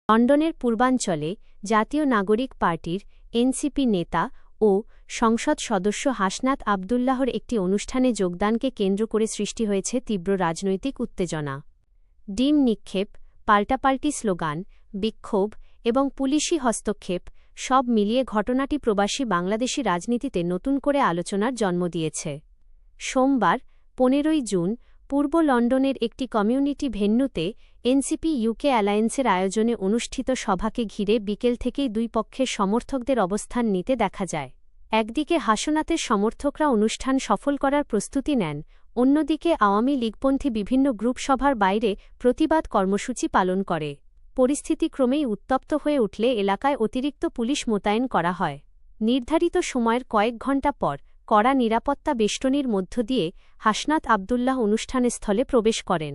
লন্ডনের পূর্বাঞ্চলে জাতীয় নাগরিক পার্টির এনসিপি নেতা ও সংসদ সদস্য হাসনাত আবদুল্লাহর একটি অনুষ্ঠানে যোগদানকে কেন্দ্র করে সৃষ্টি হয়েছে তীব্র রাজনৈতিক উত্তেজনা। ডিম নিক্ষেপ, পাল্টাপাল্টি স্লোগান, বিক্ষোভ এবং পুলিশি হস্তক্ষেপ সব মিলিয়ে ঘটনাটি প্রবাসী বাংলাদেশি রাজনীতিতে নতুন করে আলোচনার জন্ম দিয়েছে। সোমবার 15 জুন পূর্ব লন্ডনের একটি কমিউনিটি ভেন্যুতে এনসিপি ইউকে অ্যালায়েন্সের আয়োজনে অনুষ্ঠিত সভাকে ঘিরে বিকেল থেকেই দুই পক্ষের সমর্থকদের অবস্থান নিতে দেখা যায়। একদিকে হাসনাতের সমর্থকরা অনুষ্ঠান সফল করার প্রস্তুতি নেন, অন্যদিকে আওয়ামী লীগপন্থী বিভিন্ন গ্রুপ সভার বাইরে প্রতিবাদ কর্মসূচি পালন করে। পরিস্থিতি ক্রমেই উত্তপ্ত হয়ে উঠলে এলাকায় অতিরিক্ত পুলিশ মোতায়েন করা হয়। নির্ধারিত সময়ের কয়েক ঘণ্টা পর কড়া নিরাপত্তা বেষ্টনীর মধ্য দিয়ে হাসনাত আবদুল্লাহ অনুষ্ঠানস্থলে প্রবেশ করেন।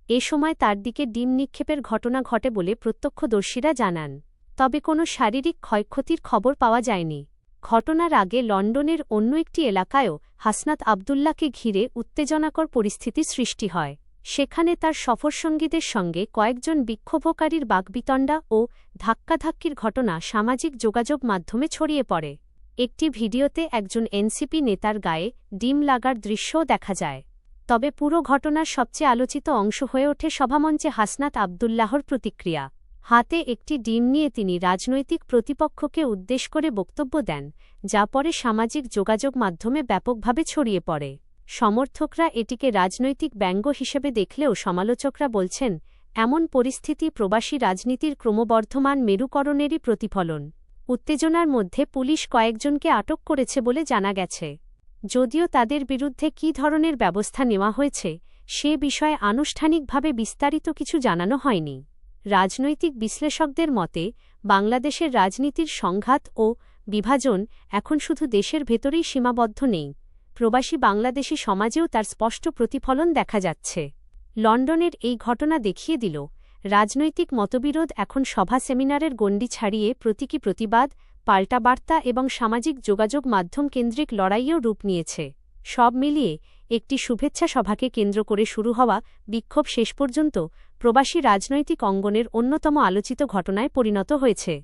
এ সময় তার দিকে ডিম নিক্ষেপের ঘটনা ঘটে বলে প্রত্যক্ষদর্শীরা জানান। তবে কোনো শারীরিক ক্ষয়ক্ষতির খবর পাওয়া যায়নি। ঘটনার আগে লন্ডনের অন্য একটি এলাকায়ও হাসনাত আবদুল্লাহকে ঘিরে উত্তেজনাকর পরিস্থিতি সৃষ্টি হয়। সেখানে তার সফরসঙ্গীদের সঙ্গে কয়েকজন বিক্ষোভকারীর বাকবিতণ্ডা ও ধাক্কাধাক্কির ঘটনা সামাজিক যোগাযোগ মাধ্যমে ছড়িয়ে পড়ে। একটি ভিডিওতে একজন এনসিপি নেতার গায়ে ডিম লাগার দৃশ্যও দেখা যায়। তবে পুরো ঘটনার সবচেয়ে আলোচিত অংশ হয়ে ওঠে সভামঞ্চে হাসনাত আবদুল্লাহর প্রতিক্রিয়া। হাতে একটি ডিম নিয়ে তিনি রাজনৈতিক প্রতিপক্ষকে উদ্দেশ্য করে বক্তব্য দেন, যা পরে সামাজিক যোগাযোগ মাধ্যমে ব্যাপকভাবে ছড়িয়ে পড়ে। সমর্থকরা এটিকে রাজনৈতিক ব্যঙ্গ হিসেবে দেখলেও সমালোচকরা বলছেন, এমন পরিস্থিতি প্রবাসী রাজনীতির ক্রমবর্ধমান মেরুকরণেরই প্রতিফলন। উত্তেজনার মধ্যে পুলিশ কয়েকজনকে আটক করেছে বলে জানা গেছে। যদিও তাদের বিরুদ্ধে কী ধরনের ব্যবস্থা নেওয়া হয়েছে সে বিষয়ে আনুষ্ঠানিকভাবে বিস্তারিত কিছু জানানো হয়নি। রাজনৈতিক বিশ্লেষকদের মতে, বাংলাদেশের রাজনীতির সংঘাত ও বিভাজন এখন শুধু দেশের ভেতরেই সীমাবদ্ধ নেই, প্রবাসী বাংলাদেশি সমাজেও তার স্পষ্ট প্রতিফলন দেখা যাচ্ছে। লন্ডনের এই ঘটনা দেখিয়ে দিল, রাজনৈতিক মতবিরোধ এখন সভা সেমিনারের গণ্ডি ছাড়িয়ে প্রতীকী প্রতিবাদ, পাল্টাবার্তা এবং সামাজিক যোগাযোগ মাধ্যম কেন্দ্রিক লড়াইয়েও রূপ নিয়েছে। সব মিলিয়ে একটি শুভেচ্ছা সভাকে কেন্দ্র করে শুরু হওয়া বিক্ষোভ শেষ পর্যন্ত প্রবাসী রাজনৈতিক অঙ্গনের অন্যতম আলোচিত ঘটনায় পরিণত হয়েছে।